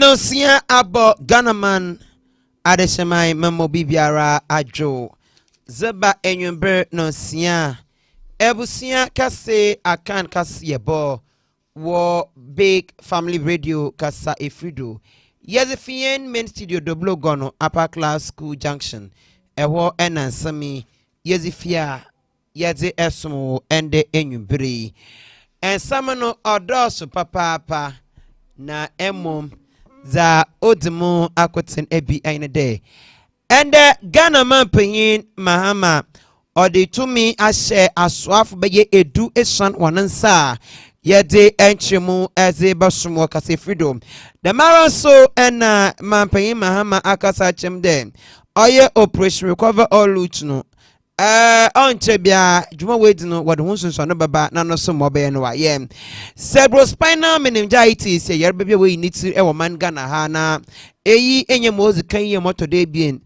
no sia abo Ganaman Adeshamai Memo Bibiara Ajo Zeba Enyumber no sia Ebusia Kase Akan Kasiebo War Big Family Radio Kasa Efrido Yazefien Main Studio Doblo Gono Upper Class School Junction Ewo Enansami Yazifia Yaze Esmo Ende Enyumbri and Samano Odosu Papa na emom za odimo akoten ebi aine de ende Ghana man panyin mahama odi tumi ahye asoafo beye edu esan wanansa yede enchemu eze basumo kase freedom the mara so ena man panyin mahama akasa chem de oye operation recover all loot no onche bia djuma wedi no wode hunsunso no baba na no so mobe no wa ye cerebrospinal meningitis ye yerbe bia we niti e wo man Ghana ha na eyi enye mozi kan ye moto de bien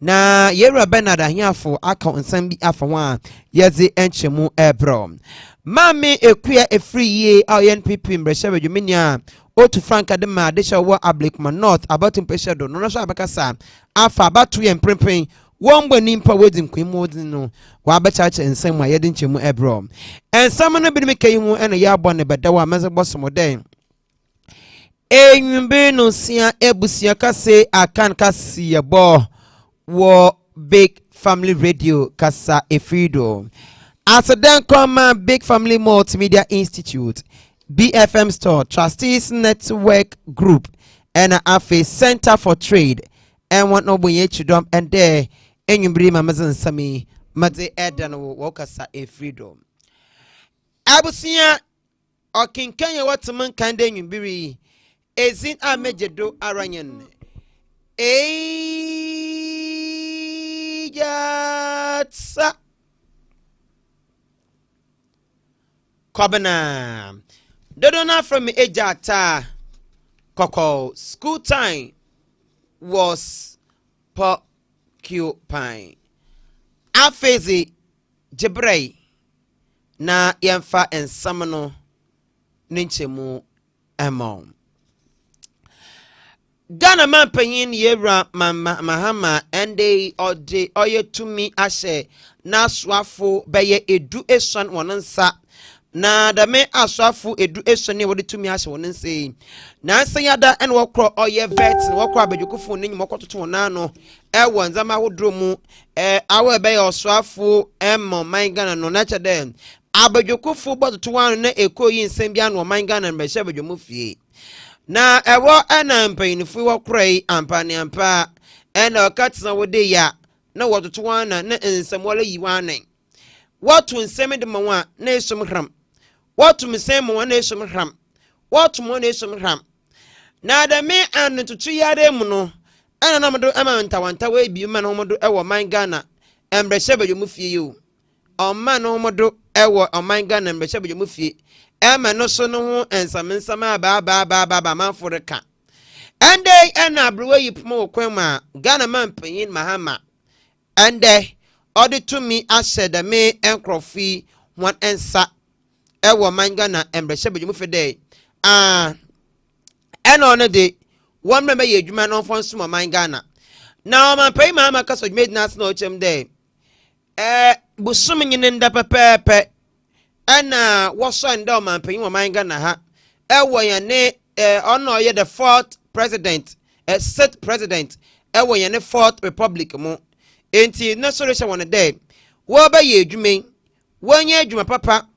na yera Bernard ahiafo aka onsam bi afa ho a yeze enchemu ebro mame ekua efri ye NPP mbrehye badwumenia otu franka de ma de shawo ablikman north about impesha do no so abakasa afa batu ye mprempen wombo nimpa wedim kwimodin no wa abachacha ensem a yede nchemu ebro ensam no bi me kai hu ena ya abone bedawa meze bosomoden enwumbe no sia ebusia kase akan kase yebo wo Big Family Radio kasa efrido asaden koma Big Family Multimedia Institute BFM Store Trustees Network Group and a Center for Trade and what no boy chidom and there enyumbri mamazan sami madze edan wo kasa efrido abusia okinkanye watman kande enyumbiri ezin amejedo aranyen ejatsa kobana dodona from ejata koko school time was porcupine afezi jebrei na yemfa ensamno ninchemu emon Ghana man panyin yera mahama ende ode oyetumi ahye na swafo beye edu esuan wonansa na da me aswafu edu esuan wode tumi ahye wonansa na nsanyada en wokro oye vet wokro abadwukufo nenyim okototo wonano ewo nzama wodro mu awe beye oswafu emmo man Ghana no na chede abadwukufo bototo wan na ekoyi nsem bia no man Ghana mbehye abadwomu fie na ewo ena mpanyinfu wokroi ampani ampa ena okatsna wode ya na wototo wan na nsem wala yiwane wotu nsem de manwa na esum hram wotu nsem manwa na esum hram wotu mo na esum hram na da me an tutu yare mu no ena na modo ama ntawanta we bi ma no modo ewo man Ghana embrehye badwomu fie yo omma no modo ewo oman Ghana embrehye badwomu fie ema no so no ho ensam ba manforeka ande ena abruwe yipmo okwema Ghana man panyin mahama ande odi tumi asheda me enkrofi wan ensa ewo man Ghana embrehye badwomu fede ena ono de won me ye adwuma no fonso mo man Ghana na man panyin mahama kaso made nas na ochem de busum nyine nda pepepe ana woso nda man panyin mo man Ghana ha ewo ya ne ono ye the fourth president sixth president ewo ya ne fourth republic mo enti na so resha won de wo ba ye adwuma wonye adwuma papa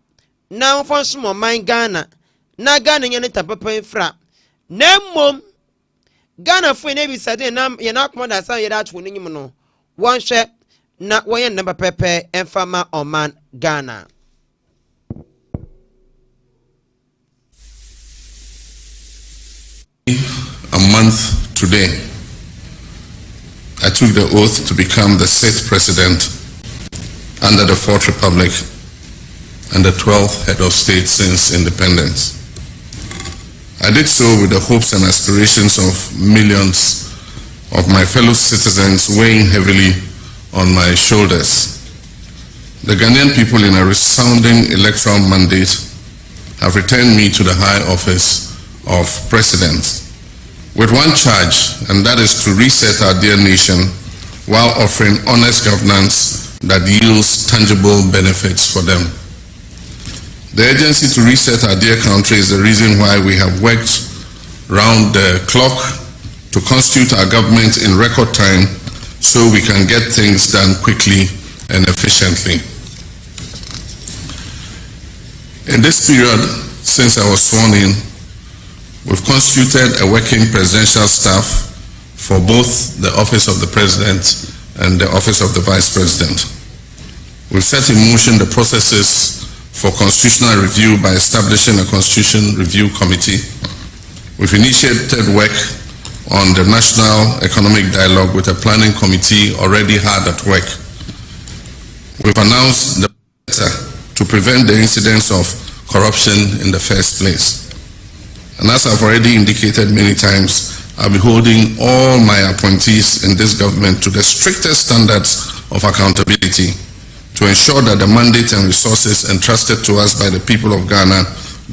na fonso mo man Ghana na Ghana nye ne tapapa infra na mom Ghana fo ne bi sade na ye na akoma da san ye da atwo nyim no won hwe na woye namba pepe enfama oman Ghana. A month today, I took the oath to become the 6th president under the 4th Republic and the 12th head of state since independence. I did so with the hopes and aspirations of millions of my fellow citizens weighing heavily on my shoulders. The Ghanaian people, in a resounding electoral mandate, have returned me to the high office of president, with one charge, and that is to reset our dear nation while offering honest governance that yields tangible benefits for them. The urgency to reset our dear country is the reason why we have worked round the clock to constitute our government in record time so we can get things done quickly and efficiently. In this period, since I was sworn in, we've constituted a working presidential staff for both the office of the President and the office of the Vice President. We've set in motion the processes for constitutional review by establishing a Constitution Review Committee. We've initiated work on the National Economic Dialogue with a planning committee already hard at work. We've announced the letter to prevent the incidence of corruption in the first place. And as I've already indicated many times, I'll be holding all my appointees in this government to the strictest standards of accountability to ensure that the mandate and resources entrusted to us by the people of Ghana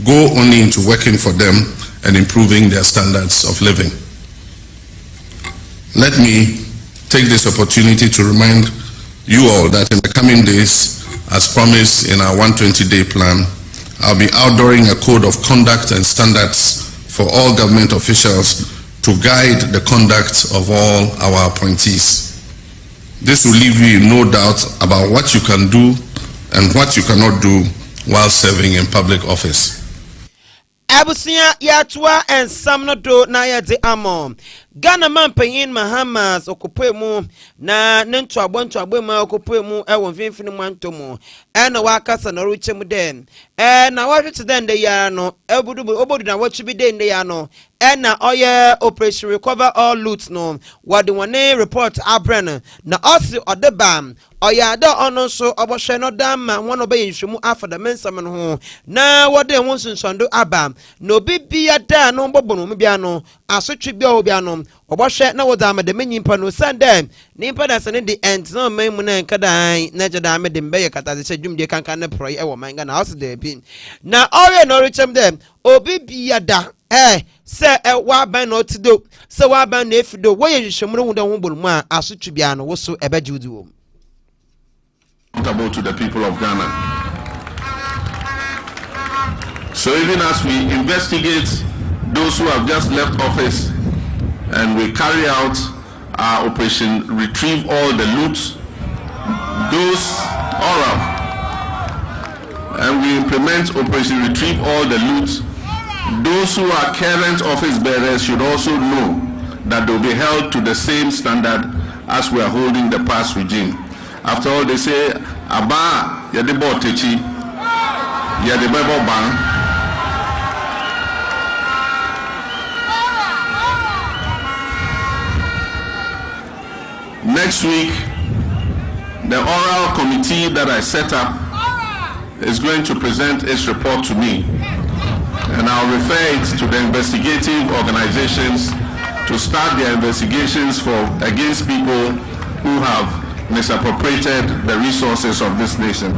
go only into working for them and improving their standards of living. Let me take this opportunity to remind you all that in the coming days, as promised in our 120-day plan, I'll be outdooring a code of conduct and standards for all government officials to guide the conduct of all our appointees. This will leave you in no doubt about what you can do and what you cannot do while serving in public office. Abusia yatua and samno do na yade amo. Ghana man panyin Mahamas okupe mu na nentu abontu ma okupe mu ewo mfimfini mwanto mu ena wakasa na ruche mu den na wahwete den de ya no obodu na wachibi den de ya no ena oye operation recover all loot no wade wone report abren na osi odebam oyada ono so obohwe no dama won obaye nhwemu afa da mensam no ho na wade won sunsondo abam no bibia da no bobono mu bia no asotwe bia obia no obohwe na wodama de menyimpa no sande nimpa da sene the end no memu na nkadan na jada me de mbeye kata se dwumde kankan na pro e wo manga na house de bi na ore no rechem dem obibia da se wa ban no tido se wa ban na efido wo ye hwehwemu no ho bolmu a asotwe bia no wo so ebajudu wo to the people of Ghana. So even as we investigate those who have just left office and we carry out our operation retrieve all the loot, those oral, and we implement operation retrieve all the loot, those who are current office bearers should also know that they will be held to the same standard as we are holding the past regime. After all, they say, Aba yadebo techi, yadebo bang. Next week, the oral committee that I set up is going to present its report to me, and I'll refer it to the investigative organizations to start their investigations against people who have misappropriated the resources of this nation.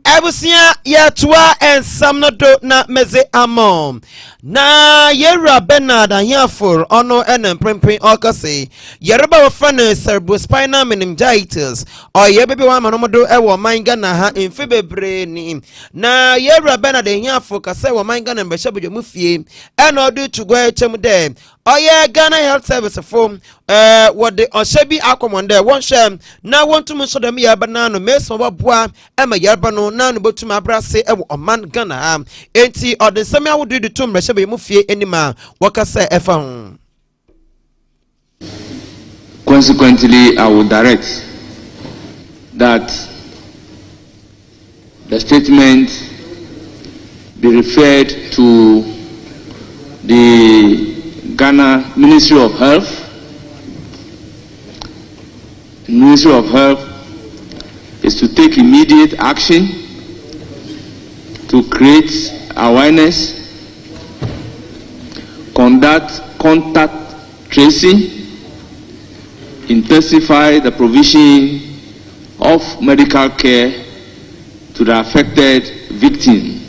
Abusia yatua and samno do na meze amom na yera Bernard Anyafur ono enen prempren okase yereba wofane cerebrospinal meningitis o yebebe wa manomodo ewo manga na ha emfe bebre ni na yera Bernard Anyafur kase wo manga na mbehye mu fie ena odu tugwa echem de oye Ghana Health Service form wode oshebi akomonde won shem na wontum so dem yaba na no meso boboa ema yaba no na no botum abrase ewo oman Ghana enti ode semi awodu de tum rehye be mu fie enima wakasa efa ho. Consequently, I will direct that the statement be referred to the Ghana Ministry of Health. The Ministry of Health is to take immediate action to create awareness, conduct contact tracing, intensify the provision of medical care to the affected victim.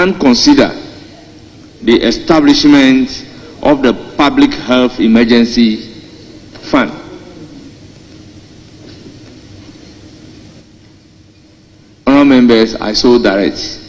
can consider the establishment of the Public Health Emergency Fund. Honourable members, I so direct.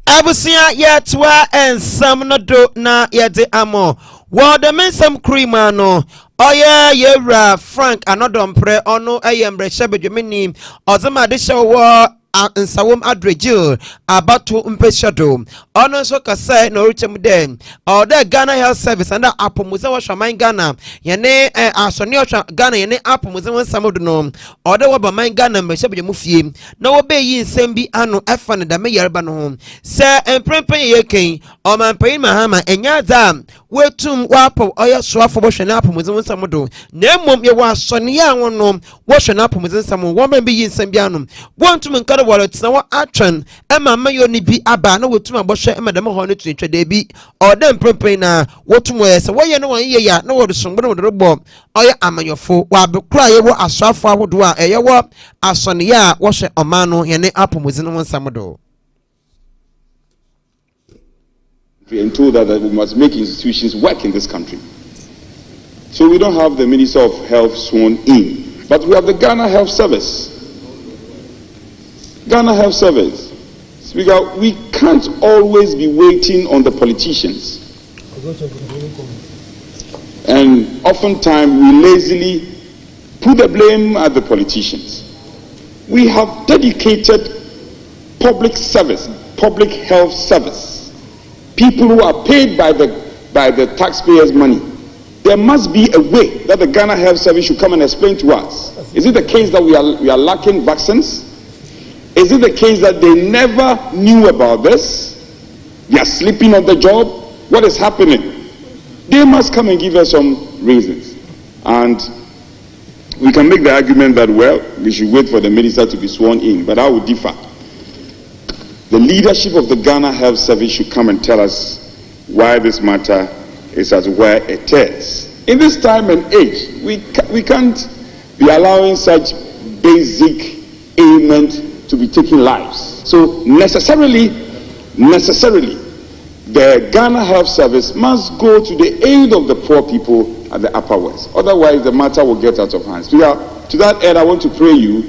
Abusia yetwa ensam no do na yede amo. Wo de mensam krima no. Oye yewra Frank anodompre ono eyembre shebedwemeni ozema de hyewo nsawom adreju abatu mpeshado ono so kasa na orichem den oda Ghana Health Service and apomuze wo hwaman Ghana yene asone ohwa Ghana yene apomuze wonsamodo no oda wo baman Ghana mbeshebedwemu fie na wo be yi nsem bi ano efa ne da me yerba no ho se emprempen yeken o manpen mahama enya da wetum wapo oya soafo bo hwene apomuze wonsamodo na mmom ye wa asone ya wono wo hwene apomuze nsamo wo man be yi nsem bi ano wontum nkare wallet na wa atwen ema mayo ni bi aba na wotum abɔhwɛ ema dem ho no tunitwa de bi odem propen na wotum wese woye no won ye ya na wo songbo no dorobɔ oye amanyofo wa bekura ye wo asrafo ahodo a eye wo asone ya wo hwɛ ɔman no ye ne apomuzi no nsamodo. And told that we must make institutions work in this country. So we don't have the Minister of Health sworn in, but we have the Ghana Health Service. Ghana Health Service. Speaker, we can't always be waiting on the politicians. And oftentimes we lazily put the blame at the politicians. We have dedicated public service, public health service. People who are paid by the taxpayers' money. There must be a way that the Ghana Health Service should come and explain to us. Is it the case that we are lacking vaccines? Is it the case that they never knew about this? They are sleeping on the job? What is happening? They must come and give us some reasons. And we can make the argument that, well, we should wait for the minister to be sworn in, but I would differ. The leadership of the Ghana Health Service should come and tell us why this matter is as where it is. In this time and age, we can't be allowing such basic ailment to be taking lives. So necessarily, the Ghana Health Service must go to the aid of the poor people at the Upper West. Otherwise, the matter will get out of hand. So to that end, I want to pray you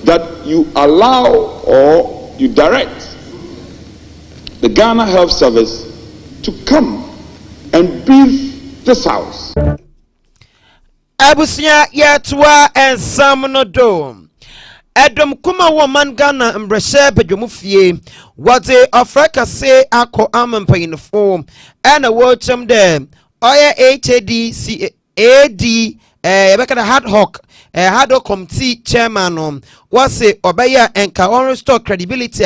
that you allow or you direct the Ghana Health Service to come and brief this house. Abusia yetwa ensam no do. Edom kuma woman Ghana mbreshe bedwomu fie wode Africa say akọ amampanyinfo ena wochem de oya HADCAD yebekada hard hoc committee chairman wase obeya enka on restore credibility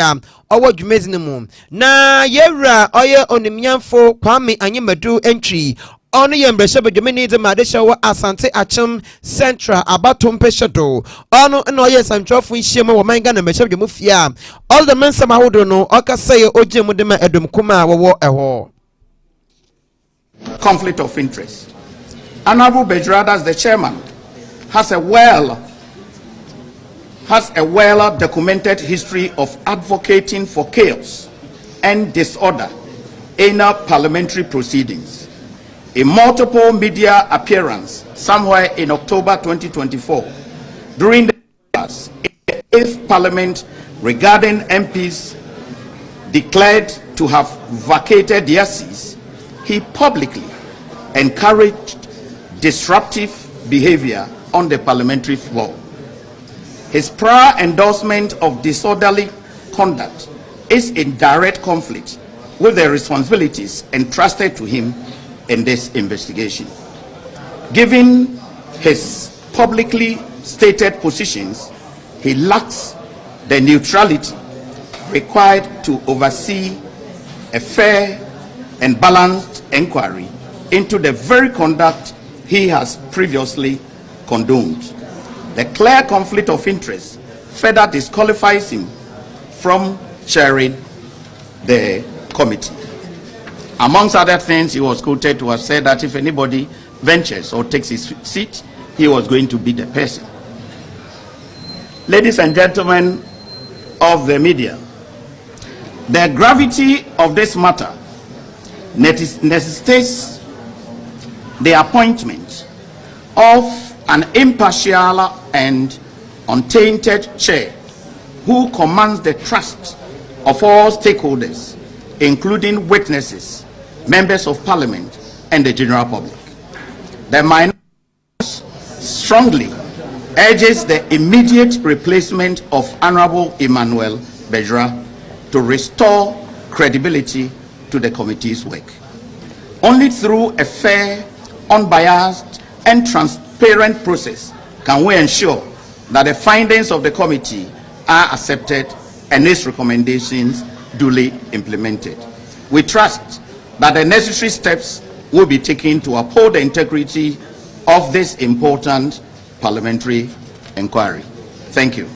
owo dwumezi ne mu na yewra oya onimyamfo Kwame Anyemadu entry ono yembrese bedwumeni de madesha wo Asante Achem Central abatom peshedo ono na oya santrofo nhiem wo manga na mehye bedwum fia all the men sama hodo no okaseye ogye de ma edom kuma wo eho conflict of interest. Honorable Bejrada, as the chairman, has a well documented history of advocating for chaos and disorder in our parliamentary proceedings. A multiple media appearance somewhere in October 2024 during the 8th Parliament regarding MPs declared to have vacated their seats, he publicly encouraged disruptive behavior on the parliamentary floor. His prior endorsement of disorderly conduct is in direct conflict with the responsibilities entrusted to him in this investigation. Given his publicly stated positions, he lacks the neutrality required to oversee a fair and balanced inquiry into the very conduct he has previously condoned. The clear conflict of interest further disqualifies him from chairing the committee. Amongst other things, he was quoted to have said that if anybody ventures or takes his seat, he was going to be the person. Ladies and gentlemen of the media, the gravity of this matter necessitates the appointment of an impartial and untainted chair who commands the trust of all stakeholders, including witnesses, members of parliament, and the general public. The minority strongly urges the immediate replacement of Honorable Emmanuel Bejra to restore credibility to the committee's work. Only through a fair, unbiased, and transparent process can we ensure that the findings of the committee are accepted and its recommendations duly implemented. We trust that the necessary steps will be taken to uphold the integrity of this important parliamentary inquiry. Thank you.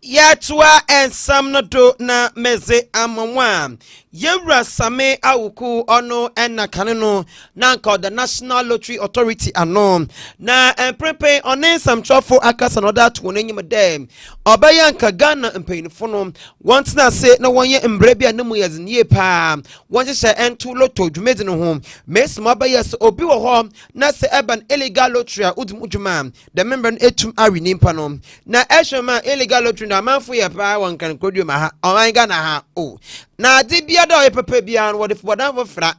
Yatwa and Samnodo na meze amamwa. Yewra same awuku ono ena kaneno na called the National Lottery Authority ano na emprepe onen samchofo akasa no that wonanyim dem obaya nka Ghana mpanyinfo no want na say na wonye mbre bia nemu yaznie pa wonje she ento lotto dwumedi no ho mes mabaya se obi wo ho na se urban illegal lottery a udumudwuma the member etum awi nimpa no na ehwema illegal lottery na manfo ye pa won kan kodwo ma ha oman Ghana ha o na di bia da pepe bia no wode fodan fofra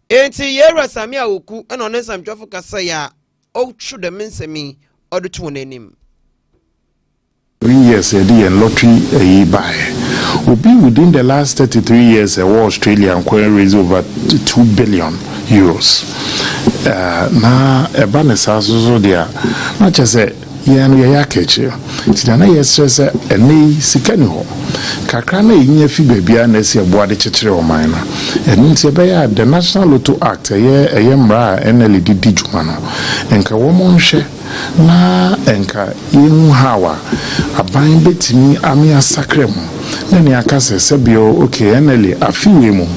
enti yewra same awoku ena onen samtwofo kasa ya o tru de mensemi odo to wonanim 3 years a day and lottery a buy will be within the last 33 years Australia raised over 2 billion euros. Na a banner so there not just say yeah no ya catch tidana yes ene sikani ho kakra na yin fi bia na se ebo ade kekere o man na enu nti be ya the National Lotto Act eye mra NLD di djuma no enka wo mo nhwe na enka yin hawa aban betimi ami asakre mu na ne akase sebio okay NLD afiwe mu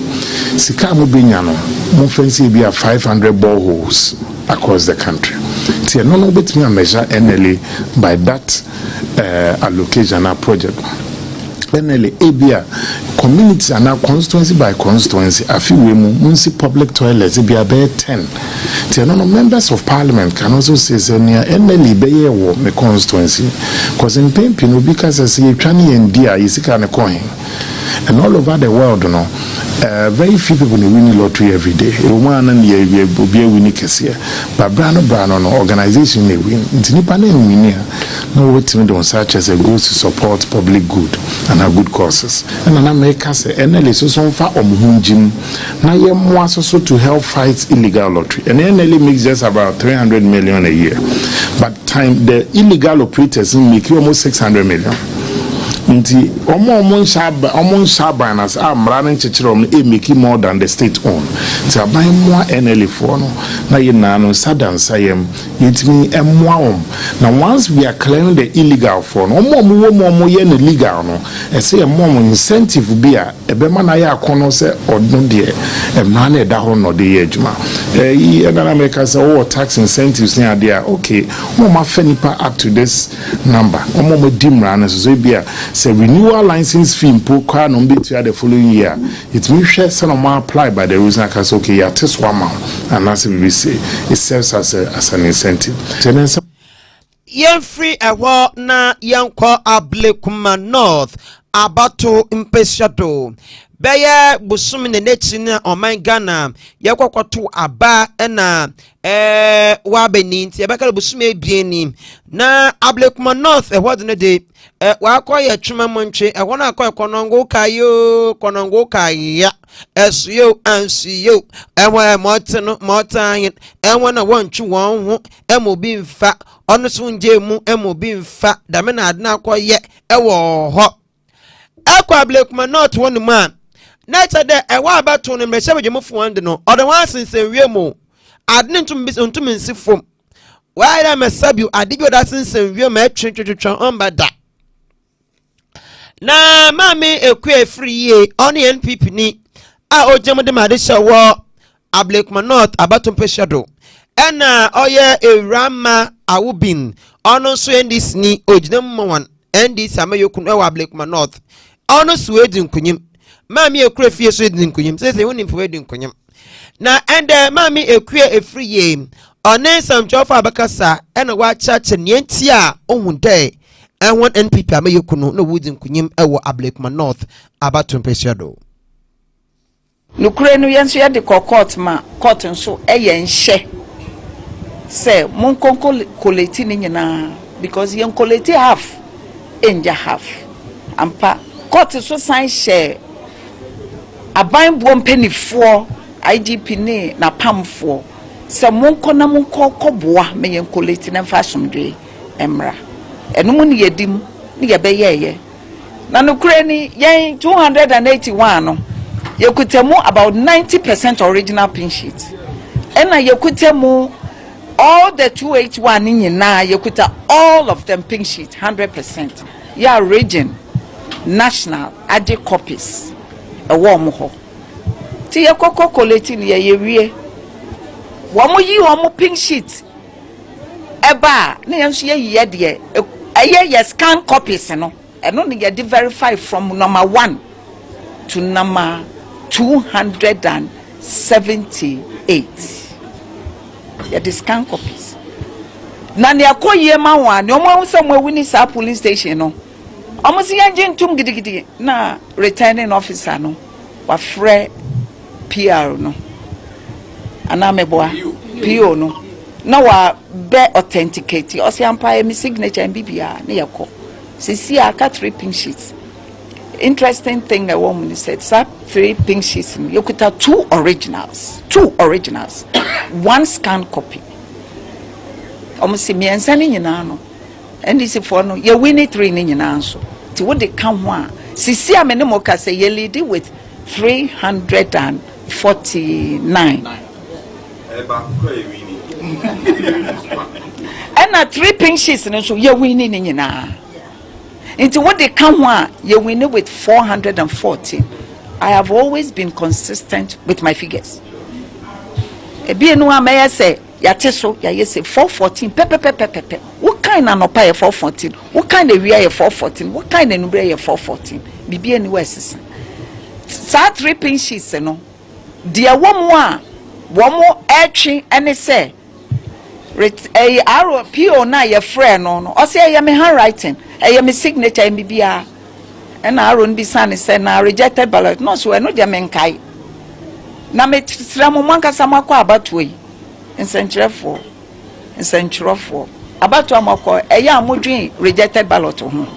sika mo benya no mo fancy bia 500 boreholes across the country. See, no one bet me a measure NLA by that allocation or project. NLA ABA community and now constituency by constituency. A few women see public toilets. Be about 10. See, no members of parliament can also say near NLA be a me constituency because in Pempino because I see Chani and Dia is kind of coin. And all over the world, you know, very few people win lottery every day. One and year be winning case here. But Brano no organization they win. It's nipa na win here. No waiting on such as a goes to support public good and our good causes. And an America say NLA so far omuhunjim. Na ye more so to help fight illegal lottery. And NLA makes just about 300 million a year. But time the illegal operators make almost 600 million. Nti omon shaba nas amra na nchechire om e make more than the state own. Ti aban mo NLA for no na ye na no sadan sayem yetimi emwa na once we are clearing the illegal for no mo ye na legal no e say mo incentive bi a ebe ma na ya akono se odno de emra na da ho no de ye adwuma e na America say oh tax incentives na dey okay mo ma fa nipa up to this number mo dimra na so bi a say renewal license fee impoka no be to the following year. It means share some apply by the rules na case okay ya test one man and as we say it serves as an incentive. Yen free ewo na yanko Ablekuma North abato impesiado beye busumi ne nechi na oman Ghana yakwakwatu aba na wa beninti yabakala busumi ebieni na Ablekuma North ewo de ne de wa akoye twuma monche ewo na akoye konongo kaya esuyo ansuyo ewo motano ewo na wonchu won ho emobi mfa ono so nje mu emobi mfa dame na adna akoye ewo ho akwa Ablekuma North wonu man na chade ewa abato no mrehye bejemufo wande no odo wan sense wiemu adne ntum nsifom wa ira mesabiu adibio da sense wiemu atwetwetwa ombada na mami ekwe free ye oni NPP ni a ojemu de made shawo Ablekuma North abato mpeshado ena oye ewrama awubin ono so endis ni ojinem mwan NDC amayokunu ewa Blakema North ono suwedi nkunyim mami ekure fie so edi nkunyim sese woni mpo edi nkunyim na ende mami ekue efri ye one samchofa abakasa ena wa chache nienti a ohun dai enwon NPP amayokunu no wudi nkunyim ewo Blakema North abato mpesiado nukure no yenso ye de court ma court nso eye nhye say mon collect ni nyina because yen collect half enja half ampa court so sign share aban bo mpanifo IGP ni na pamfo say mon na mon koboa me yen collect na fashion dwe emra enum ni yedim ni ye be ye na nukure ni yen 281 no yekutemu about 90% original pin sheet ena yekutemu all the 281 nyina yekuta all of them pink sheet 100%. Ya region national ade copies ewo mo ho ti yekoko collect ni yewie wo mo yi ho mo pink sheet eba na yenso ye de ye scan copies no eno ni ye verify from number 1 to number 278. Ya scan copies. Na ne akoye ma wa ne omo se mo wini sa police station no. Omo se yanje ntum gidigidi na returning officer no wa frɛ PR no. Ana meboa PO no. Na wa be authenticate. O se ampa mi signature mbibia na yakɔ. Sisi aka 3 pink sheets. Interesting thing a woman said, sir, 3 pink sheets. You could have 2 originals, 1 scan copy. Almost me and sending you now. And this is for no, you win it 3 in answer. To what they come one. Sisi a menemoka say you lead with 349. And a 3 pink sheets, and so you're winning in now. Into what they come one, you win it with 414. I have always been consistent with my figures. A BNU may say, Yateso, ya say 414, pepe. What kind of no pay 414? What kind of rear 414? What kind of number 414? BBN West. Start 3 pink sheets, no. Dear one more etching, and they say, a arrow PO na your friend, no, or say I am handwriting. I am a signature in BBA. And I run be son is na rejected ballot. No, so I know Jamenkai. Na me Tramonka Samako about way in Century 4. In Century 4. About to Amako, a young Mudri rejected ballot to him.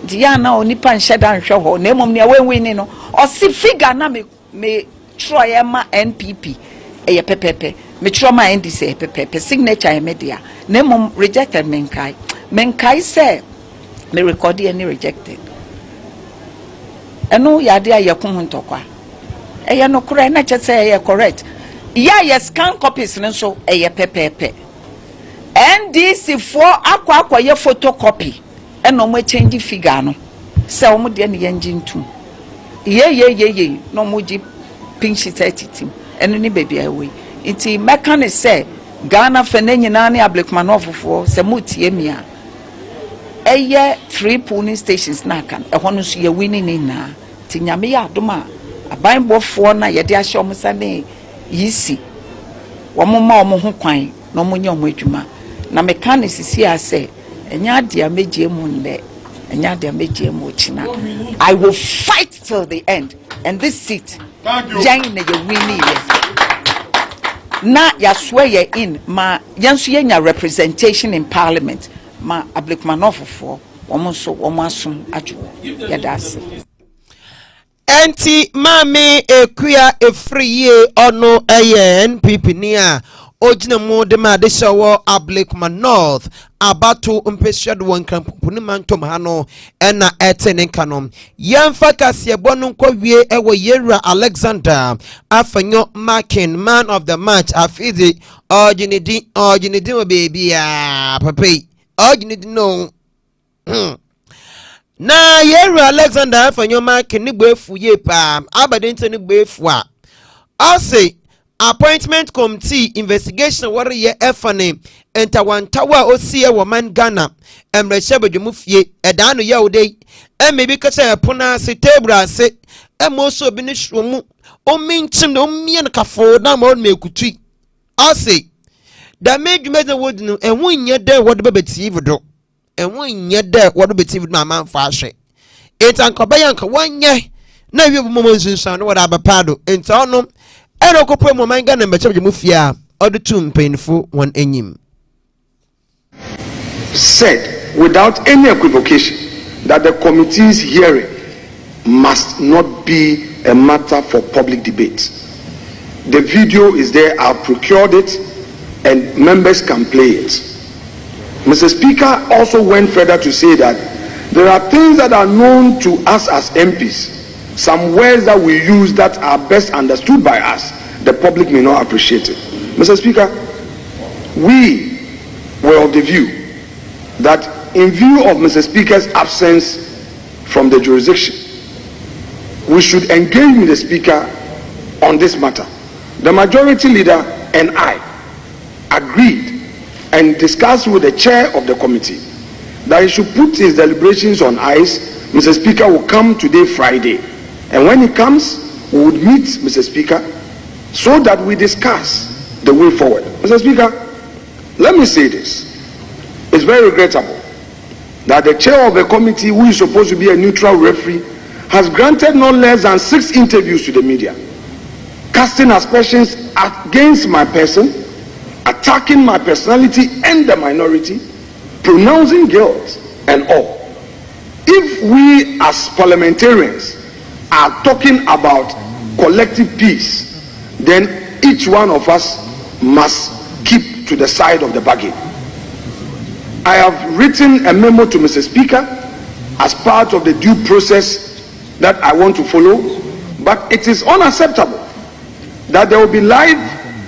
Diana or Nipan shed and show her name of me away winning or see figure na me try Emma NPP. A pepe. Me trauma NDC pepe signature media. Name rejected Menkai. Menkai say. Me record any rejected. Eno yade aye kun ntokwa. Eye no kura na che say eye correct. Ya scan copies nso eye pepepe. NDC for akwa ye photocopy. Eno mo change figure no. Se o mo de ne yenji ntum. Ye no mo ji pink sheet etitim. Eno ni baby away. Iti mechanic say Ghana fene nyina ne Blakema North for se mutie mia. 3 polling stations na kan ehonu so ye winning na tinyame ya adoma abanbofo na ye de ahye omsa ne yisi wo moma omo ho kwan na omo nya omo adwuma na mechanics si ase enya de ameje mu nle enya de ameje mu china. I will fight till the end, and this seat jan na ye winning na ya swear in ma yanso ye nya representation in parliament ma Blakema North for womasum ajo yadase enti mami ekuya efriye ono eye NPP ni a ojina mu de ma de shawo Blakema North abato mpesiado wankampu ni mantom ha no ena etene kanom yemfa kase bonu nkwie ewo Yera Alexander afanyo Markin man of the match afidi ojinidi baby ya papai ojinidi no na Yera Alexander afanyo Markin ni gbefu ye pa abade ntene gbefu a ase appointment committee investigation warrior efane entawantawa osie wo man Ghana emreche badwumfie edano ya odei emebi kacha epona se table ase emoso bi ne hwomu ominchim no mien kafo na ma on mekutui ase da medwumede wodinu enwunye de wodo bebeti vudo enwunye de wodo beti vudo ma manfa ahwe etankobayanka wanye na wi obumo nsunsan no wada abapado enta ono eno kopwe mo man Ghana meche badwumfie odutum painful one enyim said without any equivocation that the committee's hearing must not be a matter for public debate. The video is there, I've procured it, and members can play it. Mr. Speaker also went further to say that there are things that are known to us as MPs, some words that we use that are best understood by us, the public may not appreciate it. Mr. Speaker, we were of the view that in view of Mr. Speaker's absence from the jurisdiction, we should engage with the Speaker on this matter. The majority leader and I agreed and discussed with the chair of the committee that he should put his deliberations on ice. Mr. Speaker will come today, Friday, and when he comes, we would meet Mr. Speaker so that we discuss the way forward. Mr. Speaker, let me say this. It's very regrettable that the chair of the committee, who is supposed to be a neutral referee, has granted no less than 6 interviews to the media, casting aspersions against my person, attacking my personality and the minority, pronouncing guilt and all. If we as parliamentarians are talking about collective peace, then each one of us must keep to the side of the bargain. I have written a memo to Mr. Speaker as part of the due process that I want to follow, but it is unacceptable that there will be live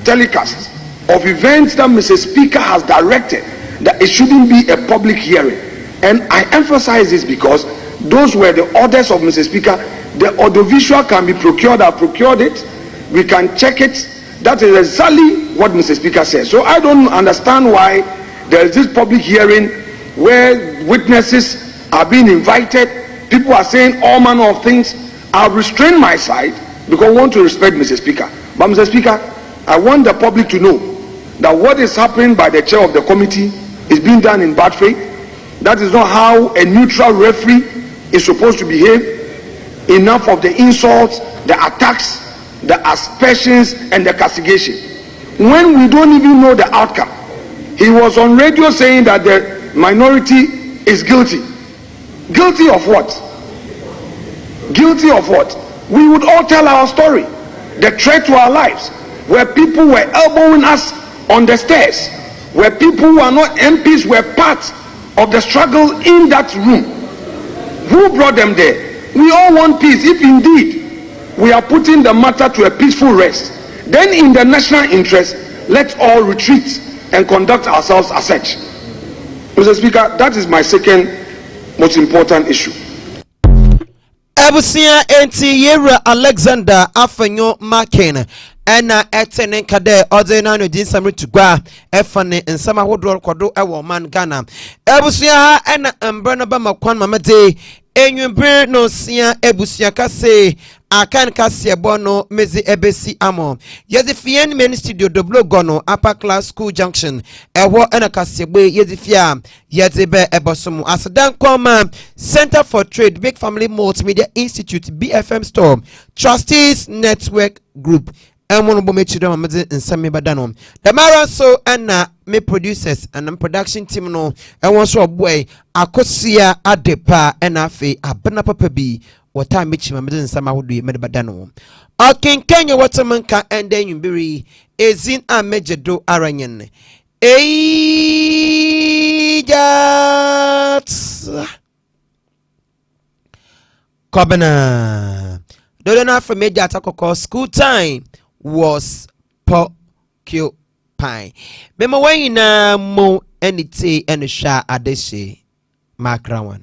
telecasts of events that Mr. Speaker has directed that it shouldn't be a public hearing. And I emphasize this because those were the orders of Mr. Speaker. The audiovisual can be procured. I've procured it. We can check it. That is exactly what Mr. Speaker says. So I don't understand why there is this public hearing where witnesses are being invited. People are saying all manner of things. I've restrained my side because I want to respect Mr. Speaker. But Mr. Speaker, I want the public to know that what is happening by the chair of the committee is being done in bad faith. That is not how a neutral referee is supposed to behave. Enough of the insults, the attacks, the aspersions, and the castigation. When we don't even know the outcome. He was on radio saying that the minority is guilty. Guilty of what? Guilty of what? We would all tell our story. The threat to our lives, where people were elbowing us on the stairs, where people who are not MPs were part of the struggle in that room. Who brought them there? We all want peace. If indeed we are putting the matter to a peaceful rest, then in the national interest, let's all retreat and conduct ourselves as such. Mr. Speaker, that is my second most important issue. Ebusia enti Yera Alexander Afenyo Maken ena etene kade odena no dinsamre tugwa efane nsama hodo kodo ewo man Ghana. Ebusia ena embrana ba makwan mamade enwembre no sia ebusia kase akan kase bono mezi ebesi amo yezifien men studio doblo gono upper class school junction ewo ena kase gbe yezifia yezebe ebosomu asadan koma Center for Trade Big Family Multimedia Institute BFM Store Trustees Network Group Emon Bomechido Mamadi Nsami Badano. The Mara so and me producers and production team no and one so boy Akosia Adepa and Afe Abena Papa B what time Michi Mamadi Nsama would be made Badano. Okay, Kenya Watermanka and then you bury Ezin a major do Aranyan. Kobana. Don't know for media attack school time was porcupine. Memo when na mo any tea and sha adeshe makrawan.